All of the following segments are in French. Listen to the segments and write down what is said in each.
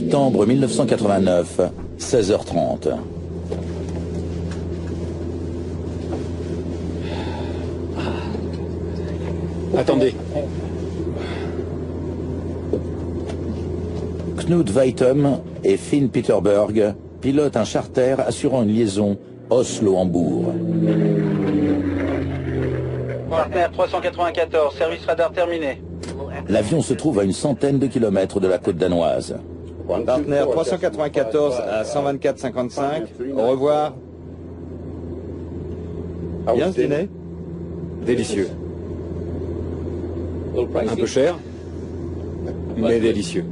Septembre 1989, 16h30. Attendez. Knut Weitum et Finn Peterberg pilotent un charter assurant une liaison Oslo-Hambourg. Partenaire 394, service radar terminé. L'avion se trouve à une centaine de kilomètres de la côte danoise. Partenaire 394 à 124,55. Au revoir. Bien ce dîner? Délicieux. Un peu cher, mais délicieux.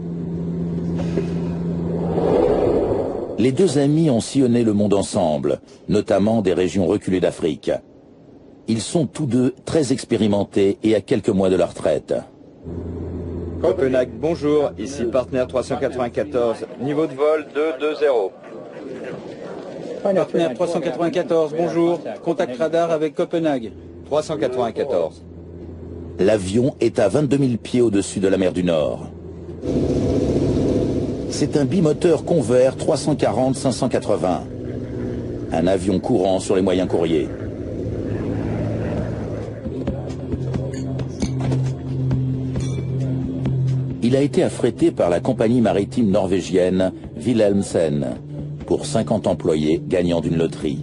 Les deux amis ont sillonné le monde ensemble, notamment des régions reculées d'Afrique. Ils sont tous deux très expérimentés et à quelques mois de leur retraite. Copenhague, bonjour. Ici partenaire 394. Niveau de vol 220. Partenaire 394, bonjour. Contact radar avec Copenhague. 394. L'avion est à 22 000 pieds au-dessus de la mer du Nord. C'est un bimoteur Convair 340-580. Un avion courant sur les moyens courriers. Il a été affrété par la compagnie maritime norvégienne Wilhelmsen pour 50 employés gagnant d'une loterie.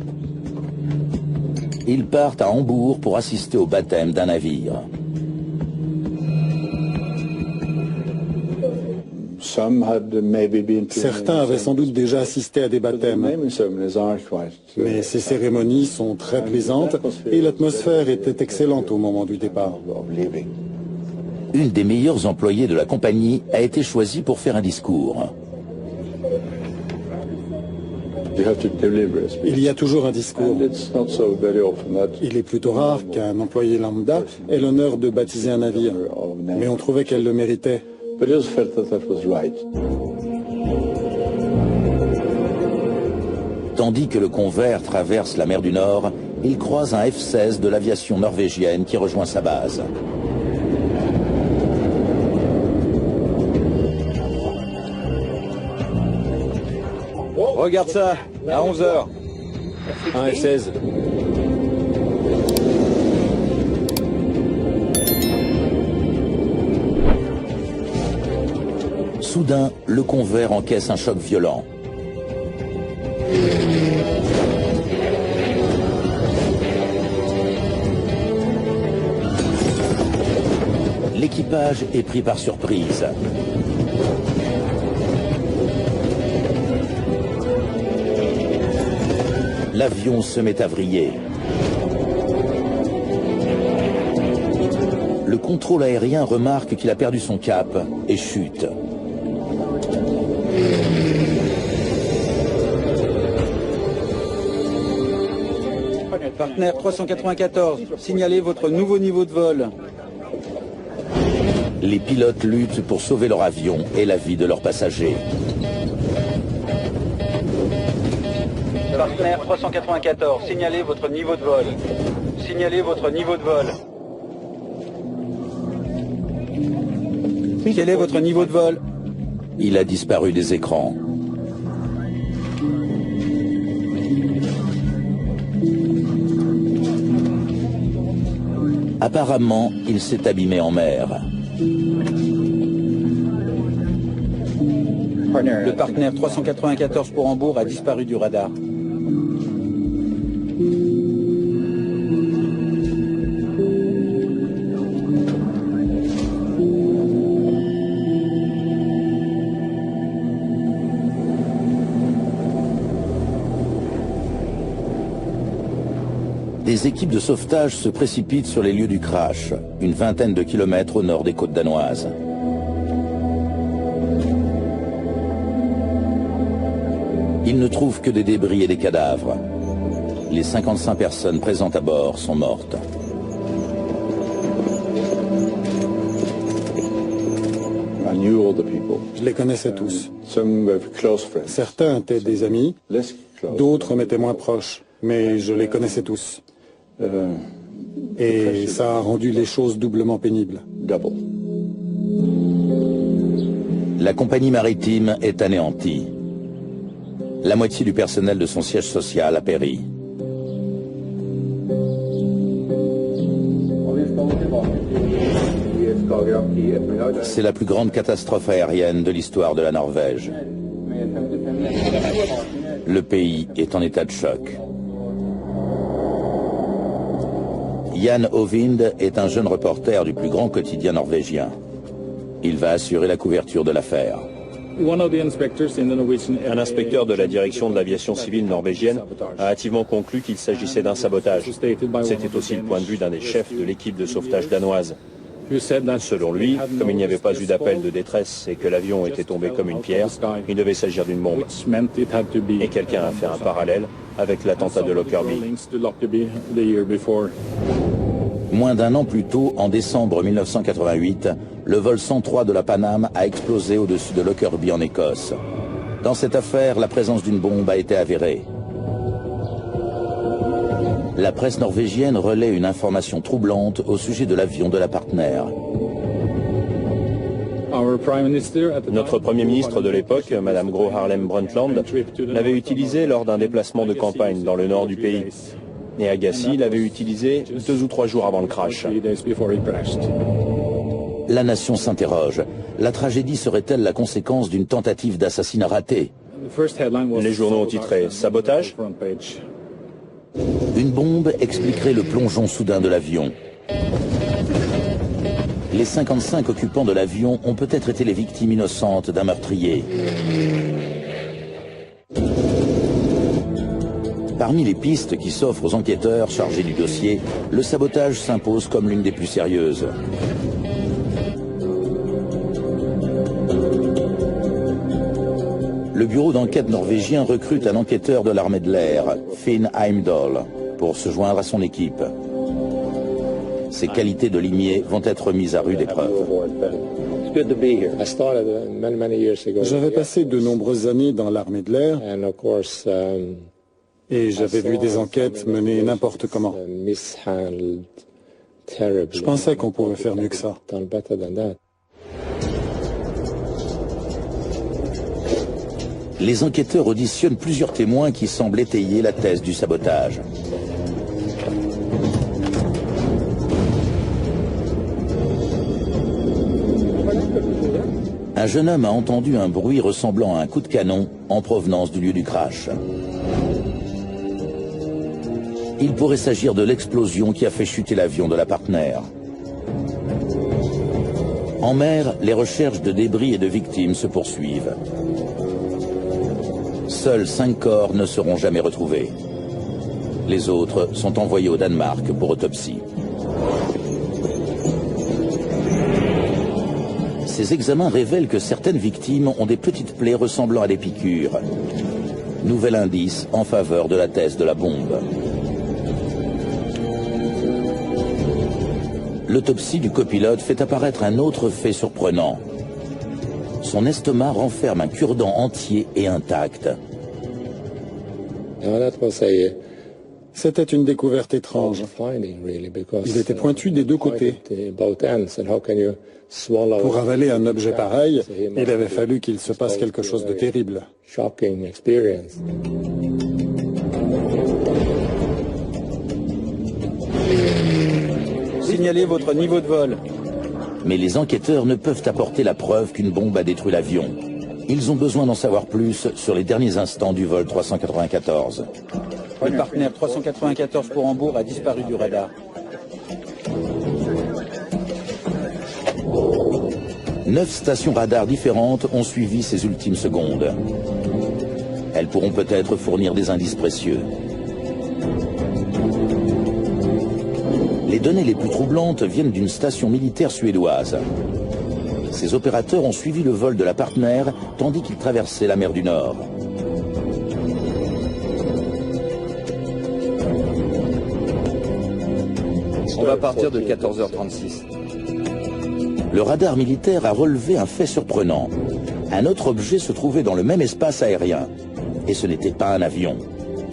Ils partent à Hambourg pour assister au baptême d'un navire. Certains avaient sans doute déjà assisté à des baptêmes, mais ces cérémonies sont très plaisantes et l'atmosphère était excellente au moment du départ. Une des meilleures employées de la compagnie a été choisie pour faire un discours. Il y a toujours un discours. Il est plutôt rare qu'un employé lambda ait l'honneur de baptiser un navire, mais on trouvait qu'elle le méritait. Tandis que le Convair traverse la mer du Nord, il croise un F-16 de l'aviation norvégienne qui rejoint sa base. Regarde ça, à 11h. Un F-16. Soudain, le Convair encaisse un choc violent. L'équipage est pris par surprise. L'avion se met à vriller. Le contrôle aérien remarque qu'il a perdu son cap et chute. Partenaire 394, signalez votre nouveau niveau de vol. Les pilotes luttent pour sauver leur avion et la vie de leurs passagers. Partenaire 394, signalez votre niveau de vol. Signalez votre niveau de vol. Quel est votre niveau de vol? Il a disparu des écrans. Apparemment, il s'est abîmé en mer. Le partenaire 394 pour Hambourg a disparu du radar. Des équipes de sauvetage se précipitent sur les lieux du crash, une vingtaine de kilomètres au nord des côtes danoises. Ils ne trouvent que des débris et des cadavres. Les 55 personnes présentes à bord sont mortes. Je les connaissais tous. Certains étaient des amis, d'autres m'étaient moins proches, mais je les connaissais tous. Et ça a rendu les choses doublement pénibles. La compagnie maritime est anéantie. La moitié du personnel de son siège social a péri. C'est la plus grande catastrophe aérienne de l'histoire de la Norvège. Le pays est en état de choc. Jan Ovind est un jeune reporter du plus grand quotidien norvégien. Il va assurer la couverture de l'affaire. Un inspecteur de la direction de l'aviation civile norvégienne a hâtivement conclu qu'il s'agissait d'un sabotage. C'était aussi le point de vue d'un des chefs de l'équipe de sauvetage danoise. Selon lui, comme il n'y avait pas eu d'appel de détresse et que l'avion était tombé comme une pierre, il devait s'agir d'une bombe. Et quelqu'un a fait un parallèle avec l'attentat de Lockerbie. Moins d'un an plus tôt, en décembre 1988, le vol 103 de la Paname a explosé au-dessus de Lockerbie en Écosse. Dans cette affaire, la présence d'une bombe a été avérée. La presse norvégienne relaie une information troublante au sujet de l'avion de la Partner. Notre Premier ministre de l'époque, Madame Gro Harlem Brundtland, l'avait utilisé lors d'un déplacement de campagne dans le nord du pays. Et Agassi l'avait utilisé 2 ou 3 jours avant le crash. La nation s'interroge. La tragédie serait-elle la conséquence d'une tentative d'assassinat ratée? Les journaux ont titré « Sabotage ». Une bombe expliquerait le plongeon soudain de l'avion. Les 55 occupants de l'avion ont peut-être été les victimes innocentes d'un meurtrier. Parmi les pistes qui s'offrent aux enquêteurs chargés du dossier, le sabotage s'impose comme l'une des plus sérieuses. Le bureau d'enquête norvégien recrute un enquêteur de l'armée de l'air, Finn Heimdall, pour se joindre à son équipe. Ses qualités de limier vont être mises à rude épreuve. J'avais passé de nombreuses années dans l'armée de l'air et j'avais vu des enquêtes menées n'importe comment. Je pensais qu'on pouvait faire mieux que ça. Les enquêteurs auditionnent plusieurs témoins qui semblent étayer la thèse du sabotage. Un jeune homme a entendu un bruit ressemblant à un coup de canon en provenance du lieu du crash. Il pourrait s'agir de l'explosion qui a fait chuter l'avion de la Partner. En mer, les recherches de débris et de victimes se poursuivent. Seuls 5 corps ne seront jamais retrouvés. Les autres sont envoyés au Danemark pour autopsie. Ces examens révèlent que certaines victimes ont des petites plaies ressemblant à des piqûres. Nouvel indice en faveur de la thèse de la bombe. L'autopsie du copilote fait apparaître un autre fait surprenant. Son estomac renferme un cure-dent entier et intact. C'était une découverte étrange. Il était pointu des 2 côtés. Pour avaler un objet pareil, il avait fallu qu'il se passe quelque chose de terrible. Signalez votre niveau de vol. Mais les enquêteurs ne peuvent apporter la preuve qu'une bombe a détruit l'avion. Ils ont besoin d'en savoir plus sur les derniers instants du vol 394. Le Partner 394 pour Hambourg a disparu du radar. Neuf stations radar différentes ont suivi ces ultimes secondes. Elles pourront peut-être fournir des indices précieux. Les données les plus troublantes viennent d'une station militaire suédoise. Ces opérateurs ont suivi le vol de la Partner tandis qu'ils traversaient la mer du Nord. On va partir de 14h36. Le radar militaire a relevé un fait surprenant. Un autre objet se trouvait dans le même espace aérien. Et ce n'était pas un avion.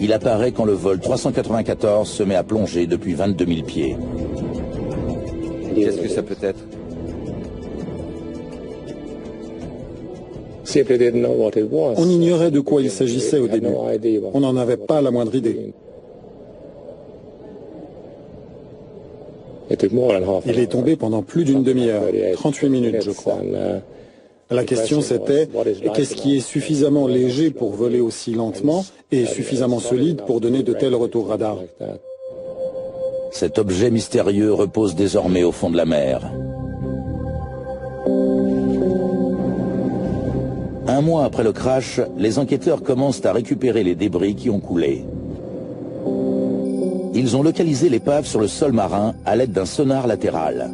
Il apparaît quand le vol 394 se met à plonger depuis 22 000 pieds. Qu'est-ce que ça peut être? On ignorait de quoi il s'agissait au début. On n'en avait pas la moindre idée. Il est tombé pendant plus d'une demi-heure, 38 minutes je crois. La question c'était, qu'est-ce qui est suffisamment léger pour voler aussi lentement et suffisamment solide pour donner de tels retours radar? Cet objet mystérieux repose désormais au fond de la mer. Un mois après le crash, les enquêteurs commencent à récupérer les débris qui ont coulé. Ils ont localisé l'épave sur le sol marin à l'aide d'un sonar latéral.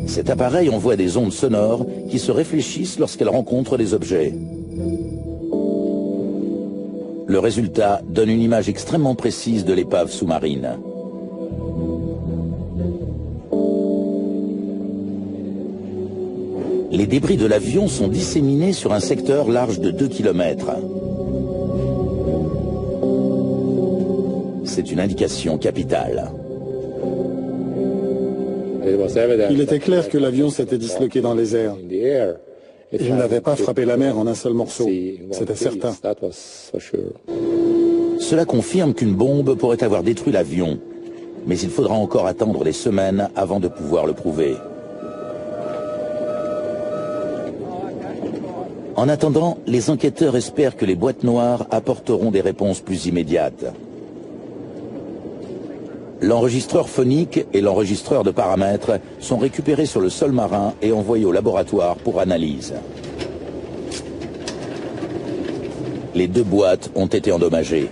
Cet appareil envoie des ondes sonores qui se réfléchissent lorsqu'elles rencontrent des objets. Le résultat donne une image extrêmement précise de l'épave sous-marine. Les débris de l'avion sont disséminés sur un secteur large de 2 km. C'est une indication capitale. Il était clair que l'avion s'était disloqué dans les airs. Il n'avait pas frappé la mer en un seul morceau. C'était certain. Cela confirme qu'une bombe pourrait avoir détruit l'avion. Mais il faudra encore attendre des semaines avant de pouvoir le prouver. En attendant, les enquêteurs espèrent que les boîtes noires apporteront des réponses plus immédiates. L'enregistreur phonique et l'enregistreur de paramètres sont récupérés sur le sol marin et envoyés au laboratoire pour analyse. Les 2 boîtes ont été endommagées.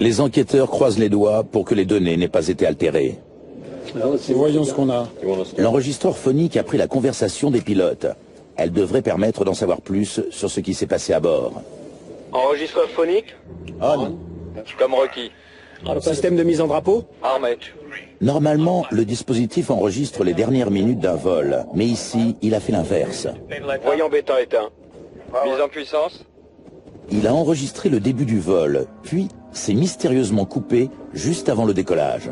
Les enquêteurs croisent les doigts pour que les données n'aient pas été altérées. Voyons ce qu'on a. L'enregistreur phonique a pris la conversation des pilotes. Elle devrait permettre d'en savoir plus sur ce qui s'est passé à bord. Enregistreur phonique? On. Comme requis. Système de mise en drapeau? Armé. Normalement, le dispositif enregistre les dernières minutes d'un vol, mais ici, il a fait l'inverse. Voyant bêta éteint. Mise en puissance? Il a enregistré le début du vol, puis s'est mystérieusement coupé juste avant le décollage.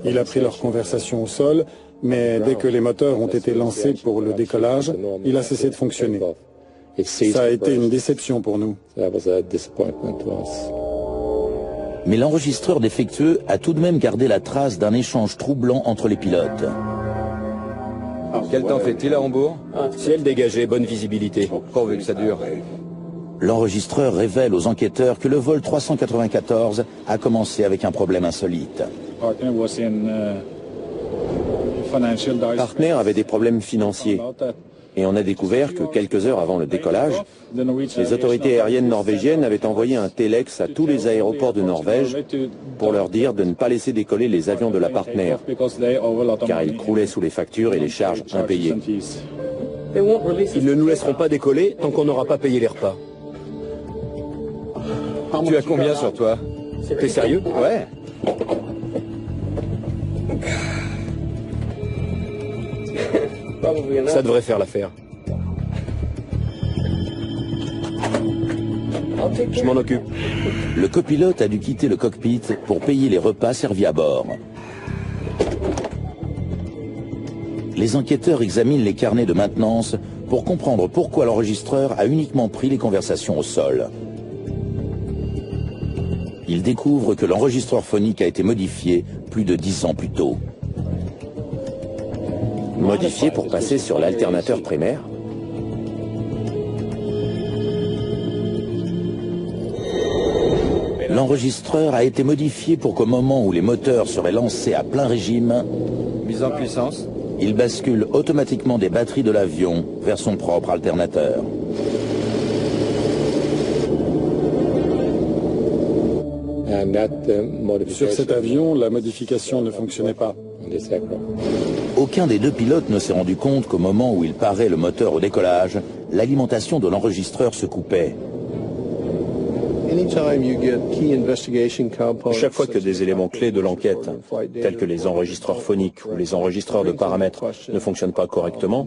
Il a pris leur conversation au sol, mais dès que les moteurs ont été lancés pour le décollage, il a cessé de fonctionner. Ça a été une déception pour nous. Mais l'enregistreur défectueux a tout de même gardé la trace d'un échange troublant entre les pilotes. Quel temps fait-il à Hambourg? Ciel dégagé, bonne visibilité. Pourvu que ça dure. L'enregistreur révèle aux enquêteurs que le vol 394 a commencé avec un problème insolite. Partner avait des problèmes financiers. Et on a découvert que quelques heures avant le décollage, les autorités aériennes norvégiennes avaient envoyé un téléx à tous les aéroports de Norvège pour leur dire de ne pas laisser décoller les avions de la Partner, car ils croulaient sous les factures et les charges impayées. Ils ne nous laisseront pas décoller tant qu'on n'aura pas payé les repas. Tu as combien sur toi? T'es sérieux? Ouais. Ça devrait faire l'affaire. Je m'en occupe. Le copilote a dû quitter le cockpit pour payer les repas servis à bord. Les enquêteurs examinent les carnets de maintenance pour comprendre pourquoi l'enregistreur a uniquement pris les conversations au sol. Ils découvrent que l'enregistreur phonique a été modifié plus de 10 ans plus tôt. Modifié pour passer sur l'alternateur primaire. L'enregistreur a été modifié pour qu'au moment où les moteurs seraient lancés à plein régime, Mise en puissance. il bascule automatiquement des batteries de l'avion vers son propre alternateur. Sur cet avion, la modification ne fonctionnait pas. Aucun des 2 pilotes ne s'est rendu compte qu'au moment où il parait le moteur au décollage, l'alimentation de l'enregistreur se coupait. Chaque fois que des éléments clés de l'enquête, tels que les enregistreurs phoniques ou les enregistreurs de paramètres, ne fonctionnent pas correctement,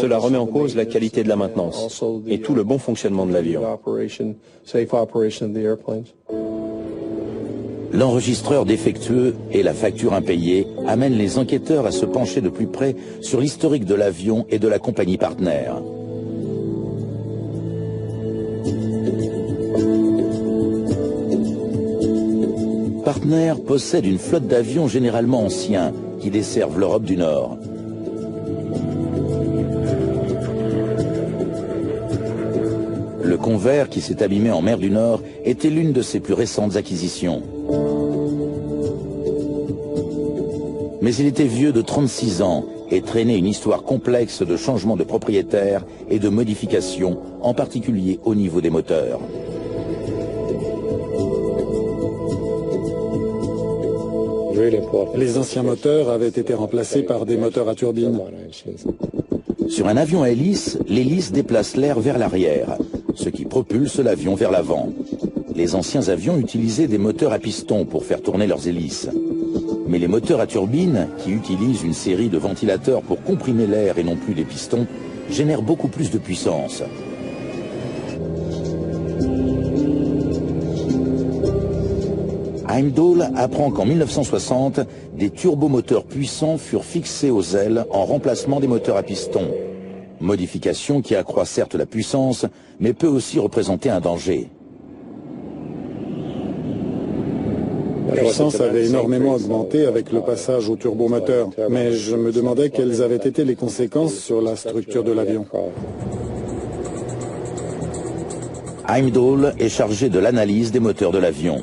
cela remet en cause la qualité de la maintenance et tout le bon fonctionnement de l'avion. L'enregistreur défectueux et la facture impayée amènent les enquêteurs à se pencher de plus près sur l'historique de l'avion et de la compagnie partenaire. Partner possède une flotte d'avions généralement anciens qui desservent l'Europe du Nord. Le Convair, qui s'est abîmé en mer du Nord, était l'une de ses plus récentes acquisitions. Mais il était vieux de 36 ans et traînait une histoire complexe de changements de propriétaire et de modifications, en particulier au niveau des moteurs. Les anciens moteurs avaient été remplacés par des moteurs à turbine. Sur un avion à hélice, l'hélice déplace l'air vers l'arrière, ce qui propulse l'avion vers l'avant. Les anciens avions utilisaient des moteurs à piston pour faire tourner leurs hélices. Mais les moteurs à turbine, qui utilisent une série de ventilateurs pour comprimer l'air et non plus des pistons, génèrent beaucoup plus de puissance. Heimdall apprend qu'en 1960, des turbomoteurs puissants furent fixés aux ailes en remplacement des moteurs à piston. Modification qui accroît certes la puissance, mais peut aussi représenter un danger. La puissance avait énormément augmenté avec le passage au turbomoteur, mais je me demandais quelles avaient été les conséquences sur la structure de l'avion. Heimdall est chargé de l'analyse des moteurs de l'avion.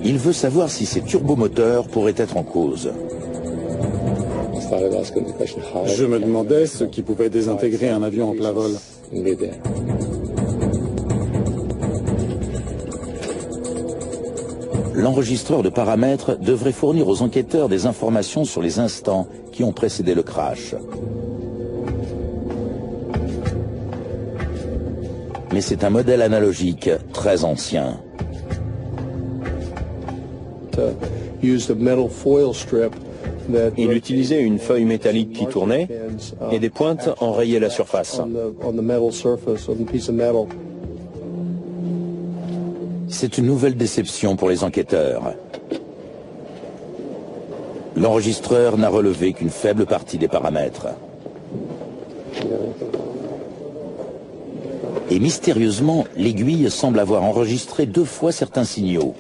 Il veut savoir si ces turbomoteurs pourraient être en cause. Je me demandais ce qui pouvait désintégrer un avion en plein vol. L'enregistreur de paramètres devrait fournir aux enquêteurs des informations sur les instants qui ont précédé le crash. Mais c'est un modèle analogique très ancien. Il utilisait une feuille métallique qui tournait et des pointes enrayaient la surface. C'est une nouvelle déception pour les enquêteurs. L'enregistreur n'a relevé qu'une faible partie des paramètres. Et mystérieusement, l'aiguille semble avoir enregistré 2 fois certains signaux.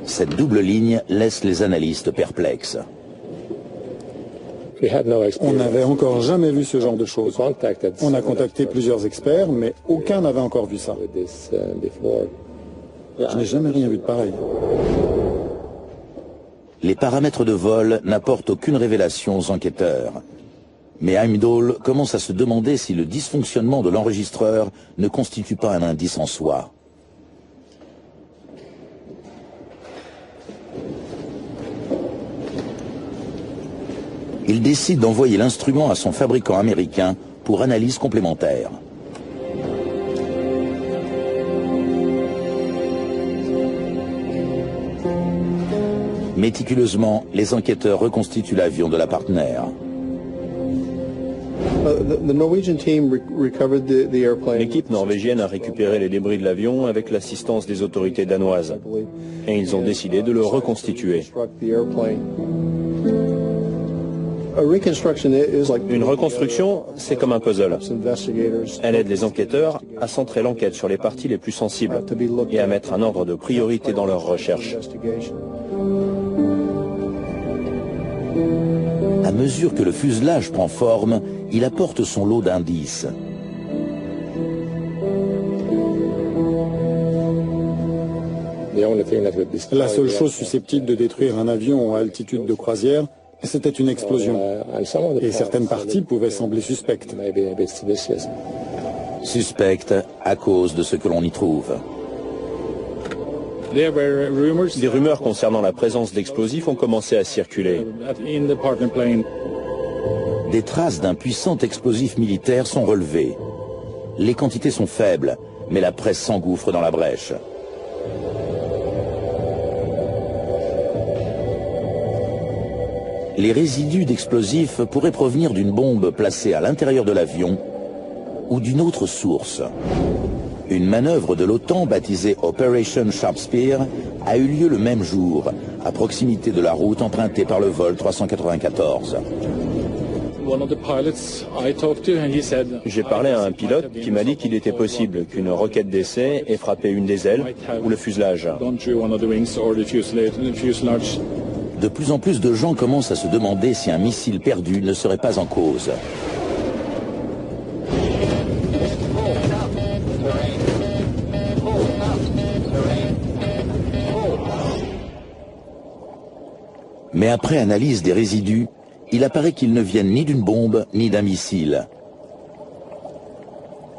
Cette double ligne laisse les analystes perplexes. On n'avait encore jamais vu ce genre de choses. On a contacté plusieurs experts, mais aucun n'avait encore vu ça. Je n'ai jamais rien vu de pareil. Les paramètres de vol n'apportent aucune révélation aux enquêteurs. Mais Heimdall commence à se demander si le dysfonctionnement de l'enregistreur ne constitue pas un indice en soi. Il décide d'envoyer l'instrument à son fabricant américain pour analyse complémentaire. Méticuleusement, les enquêteurs reconstituent l'avion de la partenaire. L'équipe norvégienne a récupéré les débris de l'avion avec l'assistance des autorités danoises. Et ils ont décidé de le reconstituer. Une reconstruction, c'est comme un puzzle. Elle aide les enquêteurs à centrer l'enquête sur les parties les plus sensibles et à mettre un ordre de priorité dans leurs recherches. À mesure que le fuselage prend forme, il apporte son lot d'indices. La seule chose susceptible de détruire un avion à altitude de croisière, c'était une explosion. Et certaines parties pouvaient sembler suspectes. Suspectes à cause de ce que l'on y trouve. Des rumeurs concernant la présence d'explosifs ont commencé à circuler. Des traces d'un puissant explosif militaire sont relevées. Les quantités sont faibles, mais la presse s'engouffre dans la brèche. Les résidus d'explosifs pourraient provenir d'une bombe placée à l'intérieur de l'avion ou d'une autre source. Une manœuvre de l'OTAN baptisée Operation Sharp Spear a eu lieu le même jour, à proximité de la route empruntée par le vol 394. J'ai parlé à un pilote qui m'a dit qu'il était possible qu'une roquette d'essai ait frappé une des ailes ou le fuselage. De plus en plus de gens commencent à se demander si un missile perdu ne serait pas en cause. Mais après analyse des résidus, il apparaît qu'ils ne viennent ni d'une bombe ni d'un missile.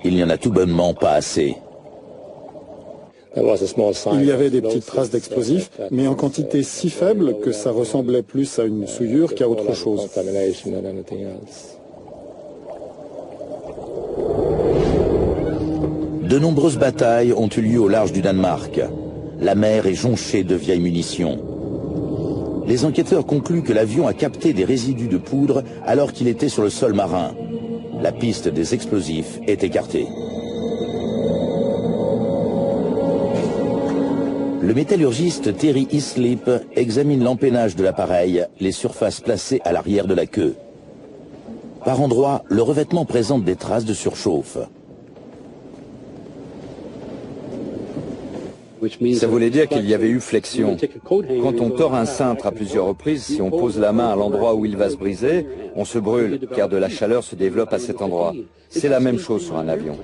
Il n'y en a tout bonnement pas assez. Il y avait des petites traces d'explosifs, mais en quantité si faible que ça ressemblait plus à une souillure qu'à autre chose. De nombreuses batailles ont eu lieu au large du Danemark. La mer est jonchée de vieilles munitions. Les enquêteurs concluent que l'avion a capté des résidus de poudre alors qu'il était sur le sol marin. La piste des explosifs est écartée. Le métallurgiste Terry Islip examine l'empennage de l'appareil, les surfaces placées à l'arrière de la queue. Par endroits, le revêtement présente des traces de surchauffe. Ça voulait dire qu'il y avait eu flexion. Quand on tord un cintre à plusieurs reprises, si on pose la main à l'endroit où il va se briser, on se brûle, car de la chaleur se développe à cet endroit. C'est la même chose sur un avion.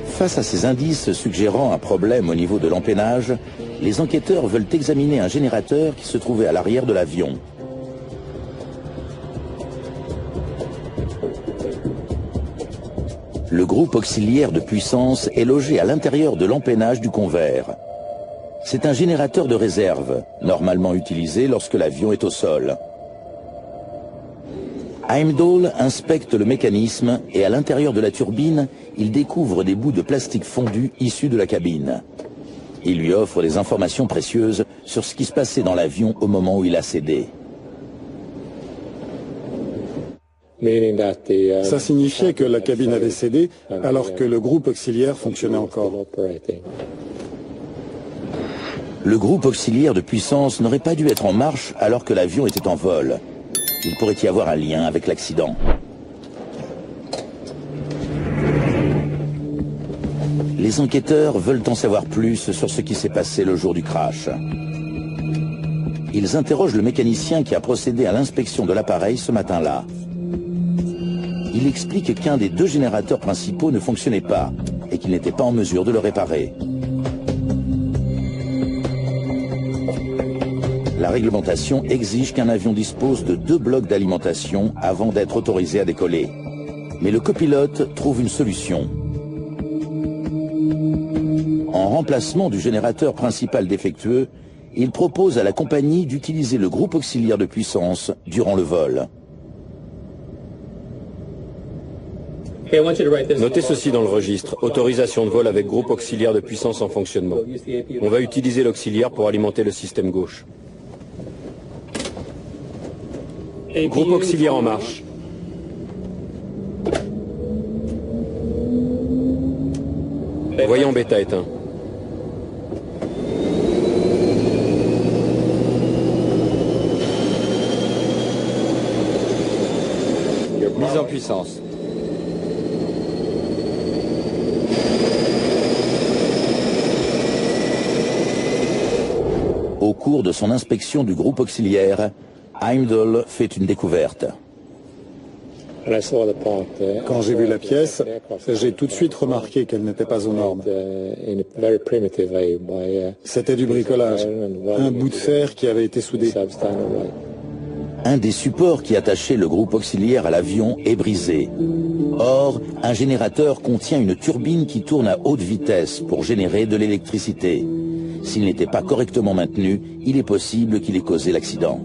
Face à ces indices suggérant un problème au niveau de l'empennage, les enquêteurs veulent examiner un générateur qui se trouvait à l'arrière de l'avion. Le groupe auxiliaire de puissance est logé à l'intérieur de l'empennage du convers. C'est un générateur de réserve, normalement utilisé lorsque l'avion est au sol. Heimdall inspecte le mécanisme et à l'intérieur de la turbine, il découvre des bouts de plastique fondu issus de la cabine. Il lui offre des informations précieuses sur ce qui se passait dans l'avion au moment où il a cédé. Ça signifiait que la cabine avait cédé alors que le groupe auxiliaire fonctionnait encore. Le groupe auxiliaire de puissance n'aurait pas dû être en marche alors que l'avion était en vol. Il pourrait y avoir un lien avec l'accident. Les enquêteurs veulent en savoir plus sur ce qui s'est passé le jour du crash. Ils interrogent le mécanicien qui a procédé à l'inspection de l'appareil ce matin-là. Il explique qu'un des deux générateurs principaux ne fonctionnait pas et qu'il n'était pas en mesure de le réparer. La réglementation exige qu'un avion dispose de 2 blocs d'alimentation avant d'être autorisé à décoller. Mais le copilote trouve une solution. En remplacement du générateur principal défectueux, il propose à la compagnie d'utiliser le groupe auxiliaire de puissance durant le vol. Notez ceci dans le registre. Autorisation de vol avec groupe auxiliaire de puissance en fonctionnement. On va utiliser l'auxiliaire pour alimenter le système gauche. Groupe auxiliaire en marche. Voyant bêta éteint. Mise en puissance. Au cours de son inspection du groupe auxiliaire, Heimdall fait une découverte. Quand j'ai vu la pièce, j'ai tout de suite remarqué qu'elle n'était pas aux normes. C'était du bricolage, un bout de fer qui avait été soudé. Un des supports qui attachait le groupe auxiliaire à l'avion est brisé. Or, un générateur contient une turbine qui tourne à haute vitesse pour générer de l'électricité. S'il n'était pas correctement maintenu, il est possible qu'il ait causé l'accident.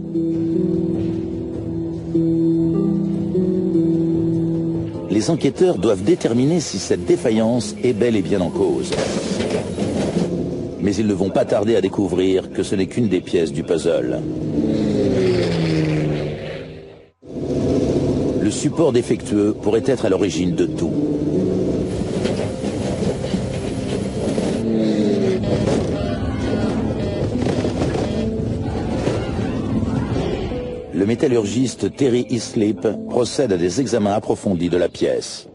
Les enquêteurs doivent déterminer si cette défaillance est bel et bien en cause. Mais ils ne vont pas tarder à découvrir que ce n'est qu'une des pièces du puzzle. Le support défectueux pourrait être à l'origine de tout. Le métallurgiste Terry Hislop procède à des examens approfondis de la pièce.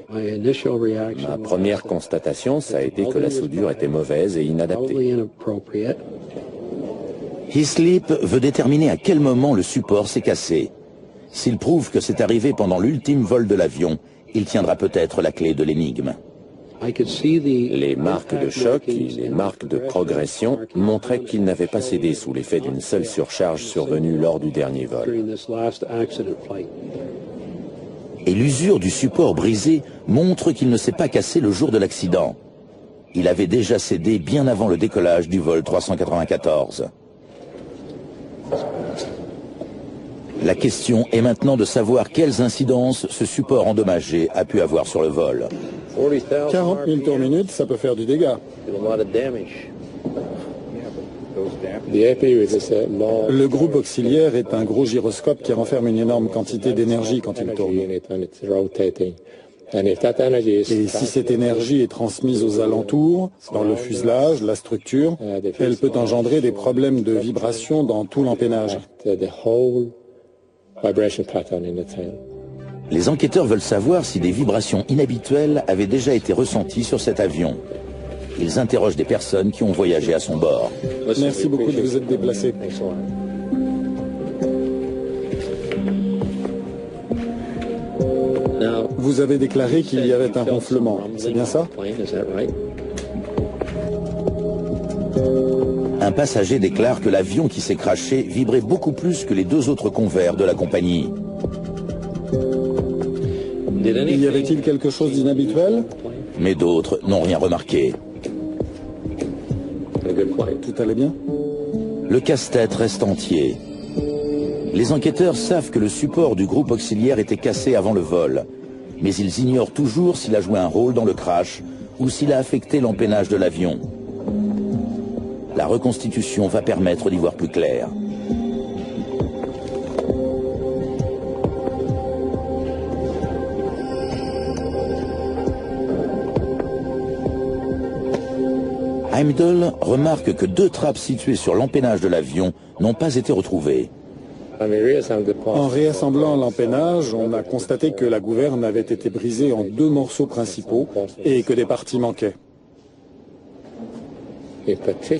Ma première constatation, ça a été que la soudure était mauvaise et inadaptée. Hislop veut déterminer à quel moment le support s'est cassé. S'il prouve que c'est arrivé pendant l'ultime vol de l'avion, il tiendra peut-être la clé de l'énigme. Les marques de choc et les marques de progression montraient qu'il n'avait pas cédé sous l'effet d'une seule surcharge survenue lors du dernier vol. Et l'usure du support brisé montre qu'il ne s'est pas cassé le jour de l'accident. Il avait déjà cédé bien avant le décollage du vol 394. La question est maintenant de savoir quelles incidences ce support endommagé a pu avoir sur le vol. 40 000 tours minute, ça peut faire du dégât. Le groupe auxiliaire est un gros gyroscope qui renferme une énorme quantité d'énergie quand il tourne. Et si cette énergie est transmise aux alentours, dans le fuselage, la structure, elle peut engendrer des problèmes de vibration dans tout l'empennage. Les enquêteurs veulent savoir si des vibrations inhabituelles avaient déjà été ressenties sur cet avion. Ils interrogent des personnes qui ont voyagé à son bord. Merci beaucoup de vous être déplacé. Vous avez déclaré qu'il y avait un ronflement, c'est bien ça? Un passager déclare que l'avion qui s'est crashé vibrait beaucoup plus que les deux autres convers de la compagnie. Y avait-il quelque chose d'inhabituel? Mais d'autres n'ont rien remarqué. Tout allait bien? Le casse-tête reste entier. Les enquêteurs savent que le support du groupe auxiliaire était cassé avant le vol, mais ils ignorent toujours s'il a joué un rôle dans le crash ou s'il a affecté l'empennage de l'avion. La reconstitution va permettre d'y voir plus clair. Heimdall remarque que deux trappes situées sur l'empennage de l'avion n'ont pas été retrouvées. En réassemblant l'empennage, on a constaté que la gouverne avait été brisée en deux morceaux principaux et que des parties manquaient.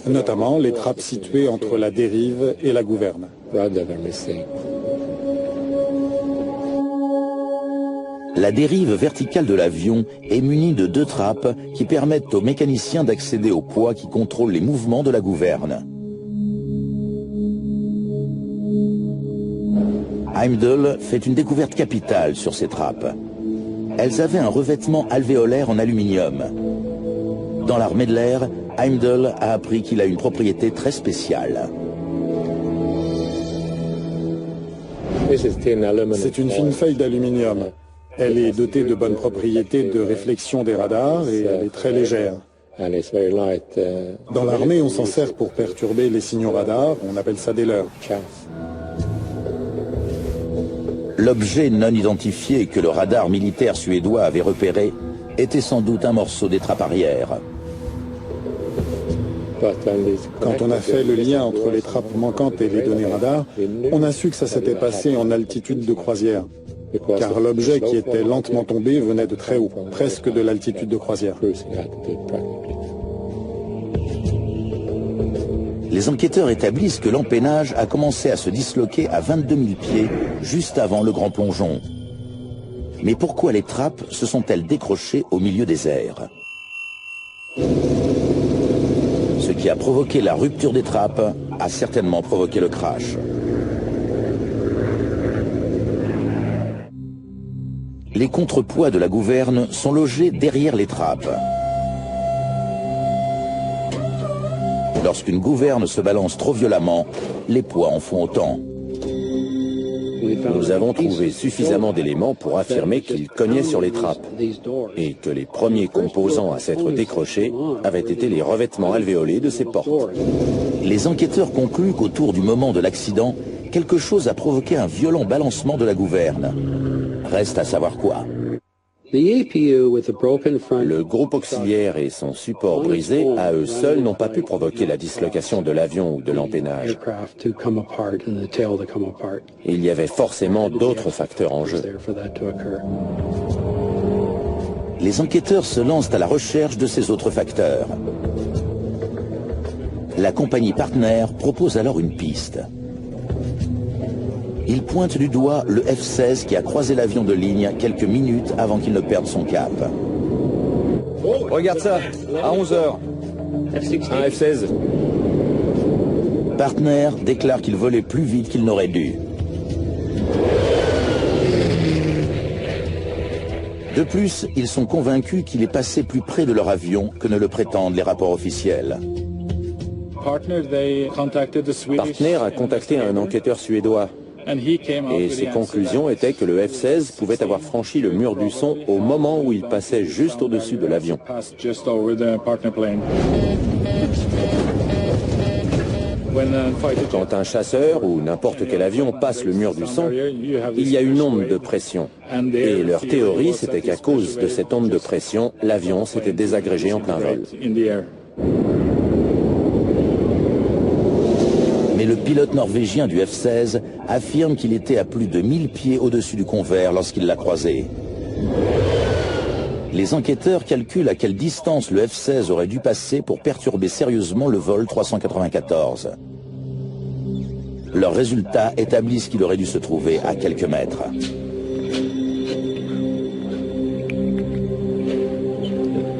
Notamment les trappes situées entre la dérive et la gouverne. La dérive verticale de l'avion est munie de deux trappes qui permettent aux mécaniciens d'accéder au poids qui contrôle les mouvements de la gouverne. Heimdall fait une découverte capitale sur ces trappes. Elles avaient un revêtement alvéolaire en aluminium. Dans l'armée de l'air, Heimdall a appris qu'il a une propriété très spéciale. C'est une fine feuille d'aluminium. Elle est dotée de bonnes propriétés de réflexion des radars et elle est très légère. Dans l'armée, on s'en sert pour perturber les signaux radars, on appelle ça des leurres. L'objet non identifié que le radar militaire suédois avait repéré était sans doute un morceau des trappes arrière. Quand on a fait le lien entre les trappes manquantes et les données radar, on a su que ça s'était passé en altitude de croisière. Car l'objet qui était lentement tombé venait de très haut, presque de l'altitude de croisière. Les enquêteurs établissent que l'empennage a commencé à se disloquer à 22 000 pieds, juste avant le grand plongeon. Mais pourquoi les trappes se sont-elles décrochées au milieu des airs? Ce qui a provoqué la rupture des trappes a certainement provoqué le crash. Les contrepoids de la gouverne sont logés derrière les trappes. Lorsqu'une gouverne se balance trop violemment, les poids en font autant. Nous avons trouvé suffisamment d'éléments pour affirmer qu'il cognait sur les trappes et que les premiers composants à s'être décrochés avaient été les revêtements alvéolés de ces portes. Les enquêteurs concluent qu'autour du moment de l'accident, quelque chose a provoqué un violent balancement de la gouverne. Reste à savoir quoi. Le groupe auxiliaire et son support brisé, à eux seuls, n'ont pas pu provoquer la dislocation de l'avion ou de l'empennage. Il y avait forcément d'autres facteurs en jeu. Les enquêteurs se lancent à la recherche de ces autres facteurs. La compagnie Partner propose alors une piste. Il pointe du doigt le F-16 qui a croisé l'avion de ligne quelques minutes avant qu'il ne perde son cap. Regarde ça, à 11 h. Un F-16. Partner déclare qu'il volait plus vite qu'il n'aurait dû. De plus, ils sont convaincus qu'il est passé plus près de leur avion que ne le prétendent les rapports officiels. Partner a contacté un enquêteur suédois. Et ses conclusions étaient que le F-16 pouvait avoir franchi le mur du son au moment où il passait juste au-dessus de l'avion. Quand un chasseur ou n'importe quel avion passe le mur du son, il y a une onde de pression. Et leur théorie, c'était qu'à cause de cette onde de pression, l'avion s'était désagrégé en plein vol. Mais le pilote norvégien du F-16 affirme qu'il était à plus de 1000 pieds au-dessus du convert lorsqu'il l'a croisé. Les enquêteurs calculent à quelle distance le F-16 aurait dû passer pour perturber sérieusement le vol 394. Leurs résultats établissent qu'il aurait dû se trouver à quelques mètres.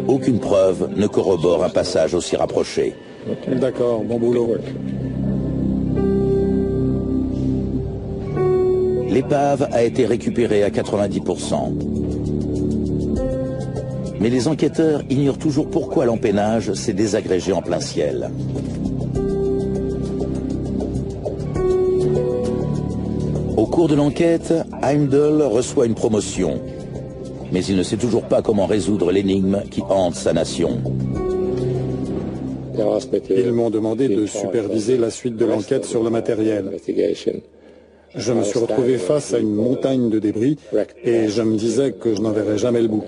Aucune preuve ne corrobore un passage aussi rapproché. D'accord, bon boulot. L'épave a été récupérée à 90%. Mais les enquêteurs ignorent toujours pourquoi l'empennage s'est désagrégé en plein ciel. Au cours de l'enquête, Heimdall reçoit une promotion. Mais il ne sait toujours pas comment résoudre l'énigme qui hante sa nation. Ils m'ont demandé de superviser la suite de l'enquête sur le matériel. Je me suis retrouvé face à une montagne de débris et je me disais que je n'en verrais jamais le bout.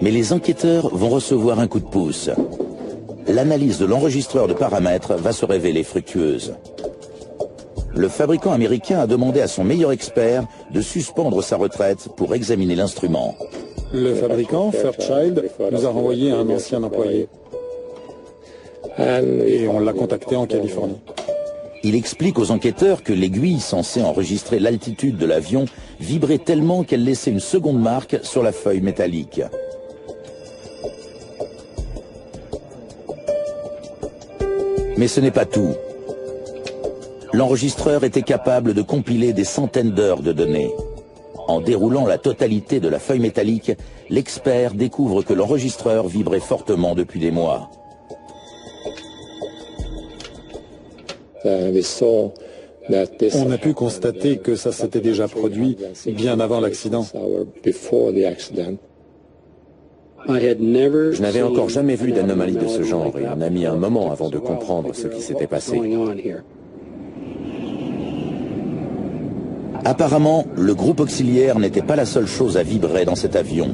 Mais les enquêteurs vont recevoir un coup de pouce. L'analyse de l'enregistreur de paramètres va se révéler fructueuse. Le fabricant américain a demandé à son meilleur expert de suspendre sa retraite pour examiner l'instrument. Le fabricant, Fairchild, nous a renvoyé un ancien employé. Et on l'a contacté en Californie. Il explique aux enquêteurs que l'aiguille censée enregistrer l'altitude de l'avion vibrait tellement qu'elle laissait une seconde marque sur la feuille métallique. Mais ce n'est pas tout. L'enregistreur était capable de compiler des centaines d'heures de données. En déroulant la totalité de la feuille métallique, l'expert découvre que l'enregistreur vibrait fortement depuis des mois. On a pu constater que ça s'était déjà produit bien avant l'accident. Je n'avais encore jamais vu d'anomalie de ce genre et on a mis un moment avant de comprendre ce qui s'était passé. Apparemment, le groupe auxiliaire n'était pas la seule chose à vibrer dans cet avion.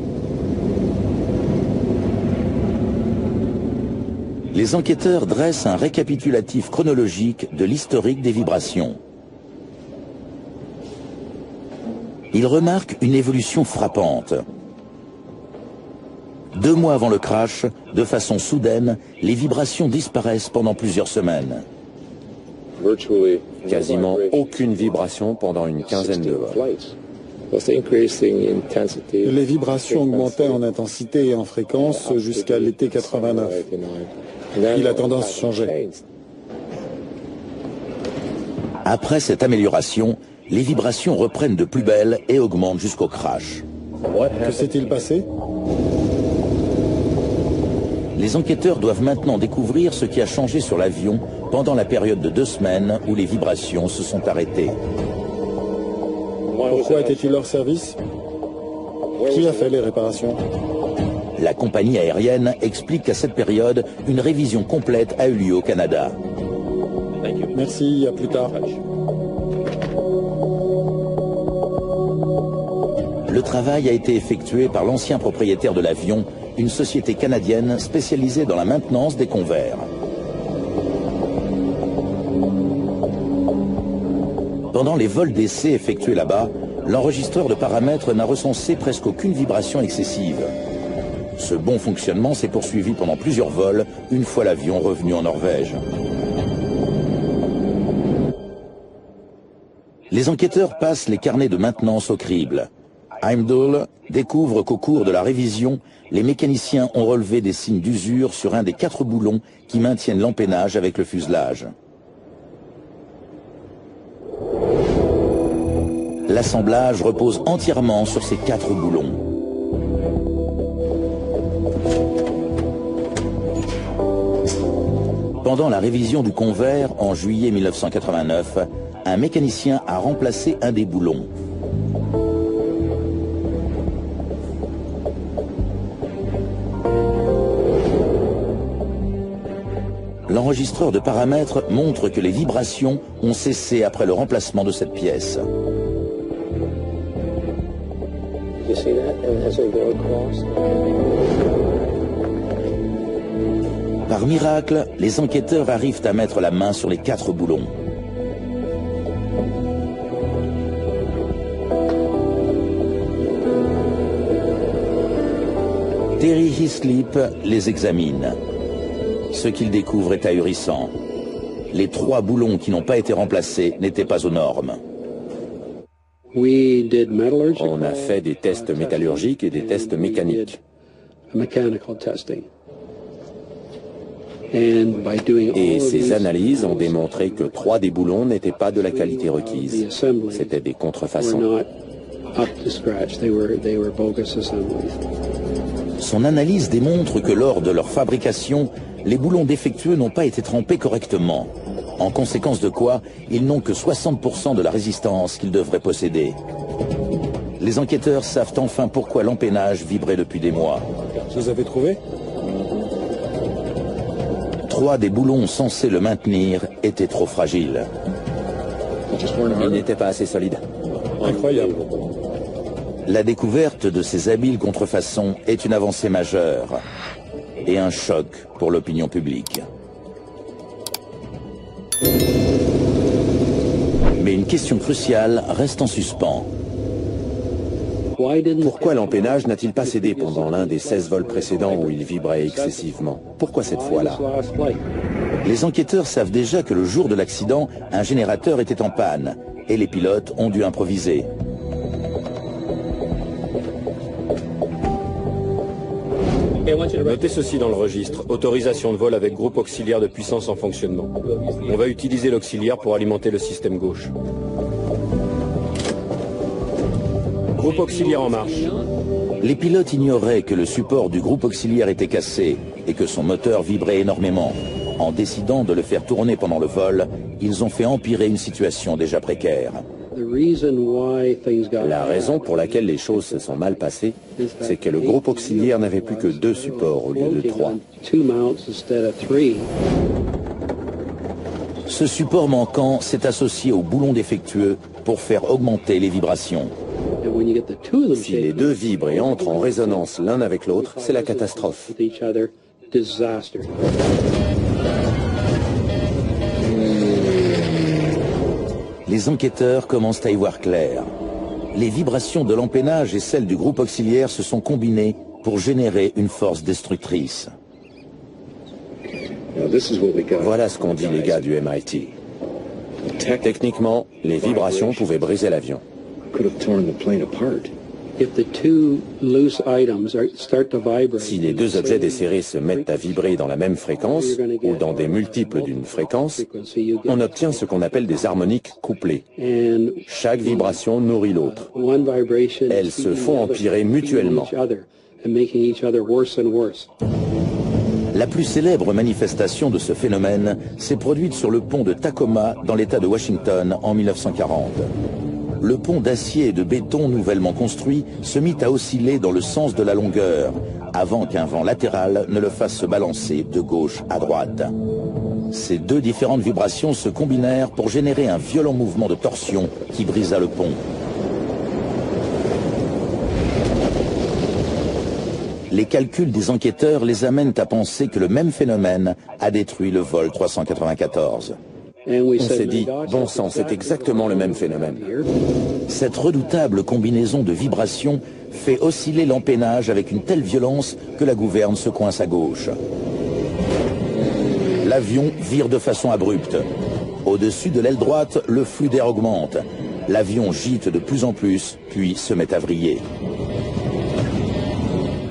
Les enquêteurs dressent un récapitulatif chronologique de l'historique des vibrations. Ils remarquent une évolution frappante. 2 mois avant le crash, de façon soudaine, les vibrations disparaissent pendant plusieurs semaines. Quasiment aucune vibration pendant une quinzaine de vols. Les vibrations augmentaient en intensité et en fréquence jusqu'à l'été 89. Puis la tendance changeait. Après cette amélioration, les vibrations reprennent de plus belle et augmentent jusqu'au crash. Que s'est-il passé ? Les enquêteurs doivent maintenant découvrir ce qui a changé sur l'avion pendant la période de 2 semaines où les vibrations se sont arrêtées. Pourquoi était-il hors service ? Qui a fait les réparations ? La compagnie aérienne explique qu'à cette période, une révision complète a eu lieu au Canada. Merci, à plus tard. Le travail a été effectué par l'ancien propriétaire de l'avion, une société canadienne spécialisée dans la maintenance des convers. Pendant les vols d'essai effectués là-bas, l'enregistreur de paramètres n'a recensé presque aucune vibration excessive. Ce bon fonctionnement s'est poursuivi pendant plusieurs vols, une fois l'avion revenu en Norvège. Les enquêteurs passent les carnets de maintenance au crible. Heimdall découvre qu'au cours de la révision, les mécaniciens ont relevé des signes d'usure sur un des 4 boulons qui maintiennent l'empennage avec le fuselage. L'assemblage repose entièrement sur ces 4 boulons. Pendant la révision du convers en juillet 1989, un mécanicien a remplacé un des boulons. L'enregistreur de paramètres montre que les vibrations ont cessé après le remplacement de cette pièce. Par miracle, les enquêteurs arrivent à mettre la main sur les 4 boulons. Terry Hislip les examine. Ce qu'il découvre est ahurissant. Les 3 boulons qui n'ont pas été remplacés n'étaient pas aux normes. On a fait des tests métallurgiques et des tests mécaniques. Et ces analyses ont démontré que 3 des boulons n'étaient pas de la qualité requise. C'étaient des contrefaçons. Son analyse démontre que lors de leur fabrication, les boulons défectueux n'ont pas été trempés correctement. En conséquence de quoi, ils n'ont que 60% de la résistance qu'ils devraient posséder. Les enquêteurs savent enfin pourquoi l'empennage vibrait depuis des mois. Vous avez trouvé? 3 des boulons censés le maintenir étaient trop fragiles. Ils n'étaient pas assez solides. Incroyable. La découverte de ces habiles contrefaçons est une avancée majeure et un choc pour l'opinion publique. Mais une question cruciale reste en suspens. Pourquoi l'empennage n'a-t-il pas cédé pendant l'un des 16 vols précédents où il vibrait excessivement? Pourquoi cette fois-là? Les enquêteurs savent déjà que le jour de l'accident, un générateur était en panne et les pilotes ont dû improviser. Notez ceci dans le registre. Autorisation de vol avec groupe auxiliaire de puissance en fonctionnement. On va utiliser l'auxiliaire pour alimenter le système gauche. Groupe auxiliaire en marche. Les pilotes ignoraient que le support du groupe auxiliaire était cassé et que son moteur vibrait énormément. En décidant de le faire tourner pendant le vol, ils ont fait empirer une situation déjà précaire. La raison pour laquelle les choses se sont mal passées, c'est que le groupe auxiliaire n'avait plus que 2 supports au lieu de 3. Ce support manquant s'est associé au boulon défectueux pour faire augmenter les vibrations. Si les 2 vibrent et entrent en résonance l'un avec l'autre, c'est la catastrophe. Les enquêteurs commencent à y voir clair. Les vibrations de l'empennage et celles du groupe auxiliaire se sont combinées pour générer une force destructrice. Voilà ce qu'ont dit les gars du MIT. Techniquement, les vibrations pouvaient briser l'avion. Si les 2 objets desserrés se mettent à vibrer dans la même fréquence ou dans des multiples d'une fréquence, on obtient ce qu'on appelle des harmoniques couplées. Chaque vibration nourrit l'autre. Elles se font empirer mutuellement. La plus célèbre manifestation de ce phénomène s'est produite sur le pont de Tacoma dans l'État de Washington en 1940. Le pont d'acier et de béton nouvellement construit se mit à osciller dans le sens de la longueur, avant qu'un vent latéral ne le fasse se balancer de gauche à droite. Ces deux différentes vibrations se combinèrent pour générer un violent mouvement de torsion qui brisa le pont. Les calculs des enquêteurs les amènent à penser que le même phénomène a détruit le vol 394. On s'est dit, bon sang, c'est exactement le même phénomène. Cette redoutable combinaison de vibrations fait osciller l'empennage avec une telle violence que la gouverne se coince à gauche. L'avion vire de façon abrupte. Au-dessus de l'aile droite, le flux d'air augmente. L'avion gîte de plus en plus, puis se met à vriller.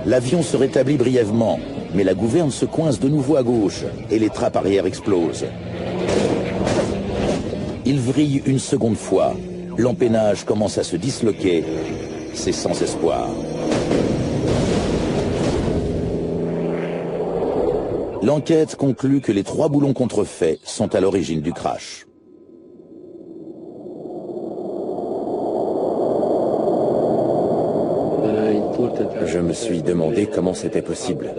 L'avion se rétablit brièvement, mais la gouverne se coince de nouveau à gauche et les trappes arrière explosent. Il vrille une seconde fois. L'empennage commence à se disloquer. C'est sans espoir. L'enquête conclut que les 3 boulons contrefaits sont à l'origine du crash. Je me suis demandé comment c'était possible.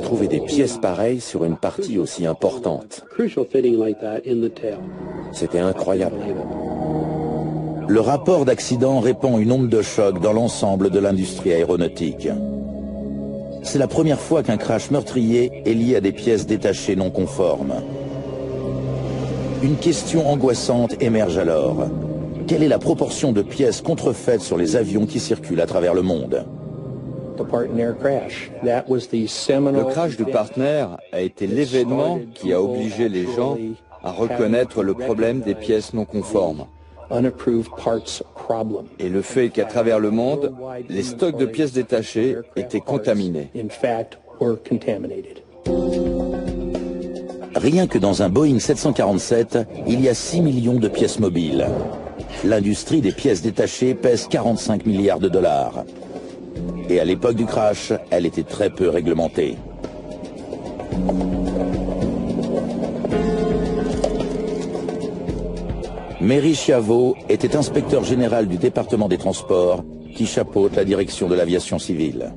Trouver des pièces pareilles sur une partie aussi importante. C'était incroyable. Le rapport d'accident répand une onde de choc dans l'ensemble de l'industrie aéronautique. C'est la première fois qu'un crash meurtrier est lié à des pièces détachées non conformes. Une question angoissante émerge alors. Quelle est la proportion de pièces contrefaites sur les avions qui circulent à travers le monde ? Le crash du Partner a été l'événement qui a obligé les gens à reconnaître le problème des pièces non conformes. Et le fait qu'à travers le monde, les stocks de pièces détachées étaient contaminés. Rien que dans un Boeing 747, il y a 6 millions de pièces mobiles. L'industrie des pièces détachées pèse 45 milliards de dollars. Et à l'époque du crash, elle était très peu réglementée. Mary Chiavo était inspecteur général du département des transports qui chapeaute la direction de l'aviation civile.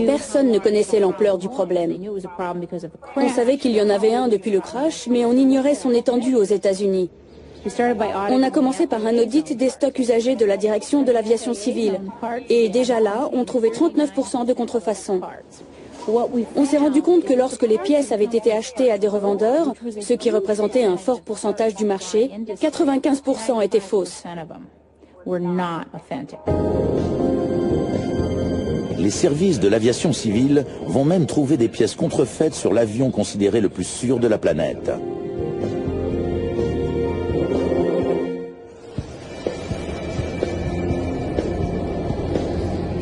Personne ne connaissait l'ampleur du problème. On savait qu'il y en avait un depuis le crash, mais on ignorait son étendue aux États-Unis. On a commencé par un audit des stocks usagés de la direction de l'aviation civile. Et déjà là, on trouvait 39% de contrefaçons. On s'est rendu compte que lorsque les pièces avaient été achetées à des revendeurs, ce qui représentait un fort pourcentage du marché, 95% étaient fausses. Les services de l'aviation civile vont même trouver des pièces contrefaites sur l'avion considéré le plus sûr de la planète.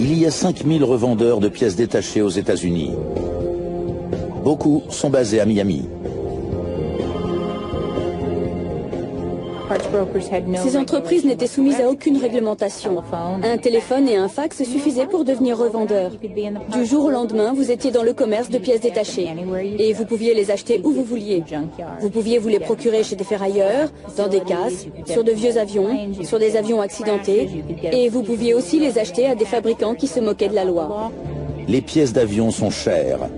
Il y a 5000 revendeurs de pièces détachées aux États-Unis. Beaucoup sont basés à Miami. Ces entreprises n'étaient soumises à aucune réglementation. Un téléphone et un fax suffisaient pour devenir revendeur. Du jour au lendemain, vous étiez dans le commerce de pièces détachées. Et vous pouviez les acheter où vous vouliez. Vous pouviez vous les procurer chez des ferrailleurs, dans des casses, sur de vieux avions, sur des avions accidentés. Et vous pouviez aussi les acheter à des fabricants qui se moquaient de la loi. Les pièces d'avion sont chères.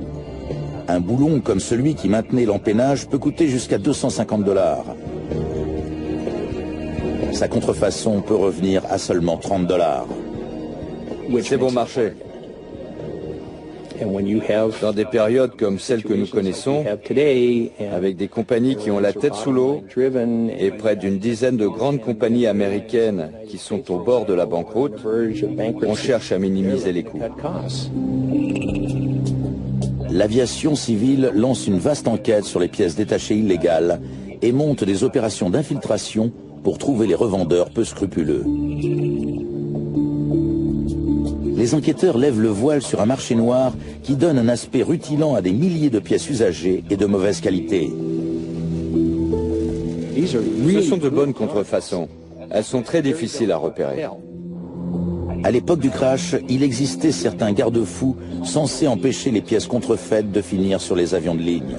Un boulon comme celui qui maintenait l'empennage peut coûter jusqu'à 250 $. Sa contrefaçon peut revenir à seulement 30 $. C'est bon marché. Dans des périodes comme celles que nous connaissons, avec des compagnies qui ont la tête sous l'eau et près d'une dizaine de grandes compagnies américaines qui sont au bord de la banqueroute, on cherche à minimiser les coûts. L'aviation civile lance une vaste enquête sur les pièces détachées illégales et monte des opérations d'infiltration pour trouver les revendeurs peu scrupuleux. Les enquêteurs lèvent le voile sur un marché noir qui donne un aspect rutilant à des milliers de pièces usagées et de mauvaise qualité. Ce sont de bonnes contrefaçons. Elles sont très difficiles à repérer. À l'époque du crash, il existait certains garde-fous censés empêcher les pièces contrefaites de finir sur les avions de ligne.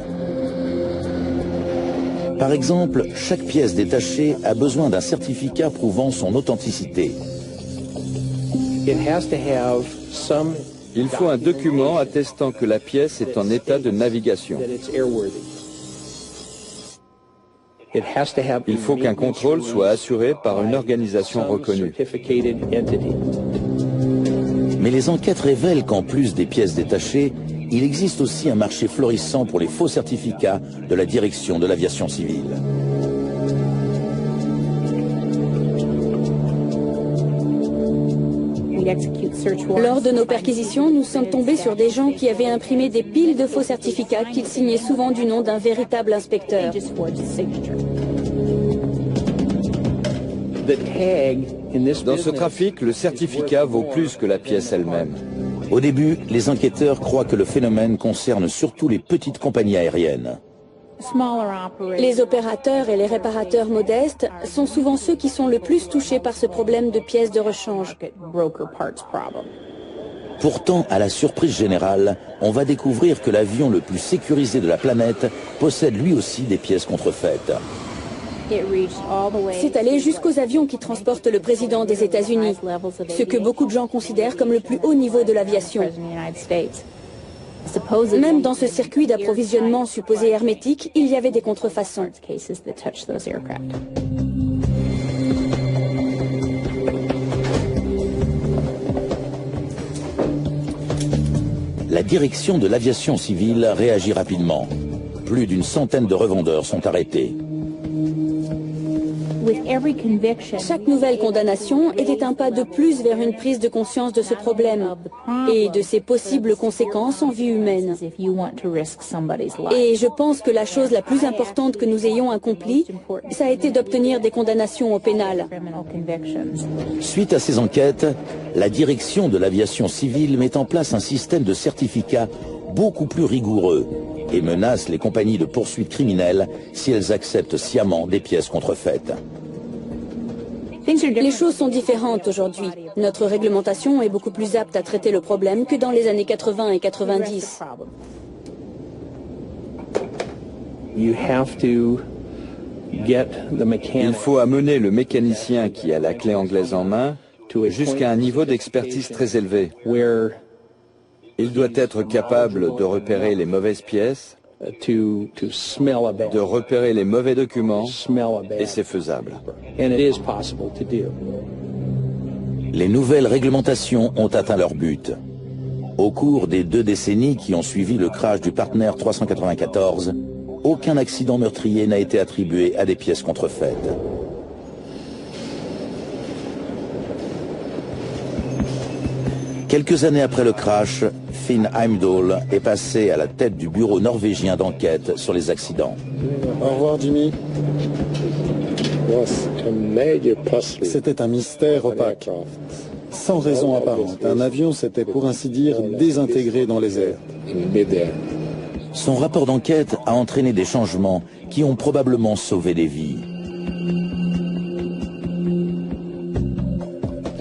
Par exemple, chaque pièce détachée a besoin d'un certificat prouvant son authenticité. Il faut un document attestant que la pièce est en état de navigation. Il faut qu'un contrôle soit assuré par une organisation reconnue. Mais les enquêtes révèlent qu'en plus des pièces détachées, il existe aussi un marché florissant pour les faux certificats de la direction de l'aviation civile. Lors de nos perquisitions, nous sommes tombés sur des gens qui avaient imprimé des piles de faux certificats qu'ils signaient souvent du nom d'un véritable inspecteur. Dans ce trafic, le certificat vaut plus que la pièce elle-même. Au début, les enquêteurs croient que le phénomène concerne surtout les petites compagnies aériennes. Les opérateurs et les réparateurs modestes sont souvent ceux qui sont le plus touchés par ce problème de pièces de rechange. Pourtant, à la surprise générale, on va découvrir que l'avion le plus sécurisé de la planète possède lui aussi des pièces contrefaites. C'est allé jusqu'aux avions qui transportent le président des États-Unis, ce que beaucoup de gens considèrent comme le plus haut niveau de l'aviation. Même dans ce circuit d'approvisionnement supposé hermétique, il y avait des contrefaçons. La direction de l'aviation civile réagit rapidement. Plus d'une centaine de revendeurs sont arrêtés. Chaque nouvelle condamnation était un pas de plus vers une prise de conscience de ce problème et de ses possibles conséquences en vie humaine. Et je pense que la chose la plus importante que nous ayons accomplie, ça a été d'obtenir des condamnations au pénal. Suite à ces enquêtes, la direction de l'aviation civile met en place un système de certificats beaucoup plus rigoureux et menace les compagnies de poursuites criminelles si elles acceptent sciemment des pièces contrefaites. Les choses sont différentes aujourd'hui. Notre réglementation est beaucoup plus apte à traiter le problème que dans les années 80 et 90. Il faut amener le mécanicien qui a la clé anglaise en main jusqu'à un niveau d'expertise très élevé. Il doit être capable de repérer les mauvaises pièces, de repérer les mauvais documents, et c'est faisable. Les nouvelles réglementations ont atteint leur but. Au cours des 2 décennies qui ont suivi le crash du Partner 394, aucun accident meurtrier n'a été attribué à des pièces contrefaites. Quelques années après le crash, Finn Heimdall est passé à la tête du bureau norvégien d'enquête sur les accidents. Au revoir, Jimmy. C'était un mystère opaque. Sans raison apparente, un avion s'était pour ainsi dire désintégré dans les airs. Son rapport d'enquête a entraîné des changements qui ont probablement sauvé des vies.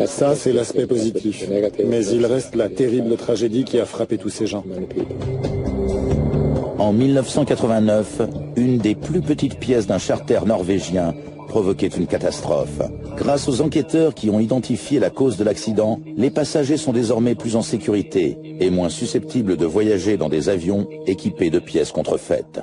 Ça, c'est l'aspect positif. Mais il reste la terrible tragédie qui a frappé tous ces gens. En 1989, une des plus petites pièces d'un charter norvégien provoquait une catastrophe. Grâce aux enquêteurs qui ont identifié la cause de l'accident, les passagers sont désormais plus en sécurité et moins susceptibles de voyager dans des avions équipés de pièces contrefaites.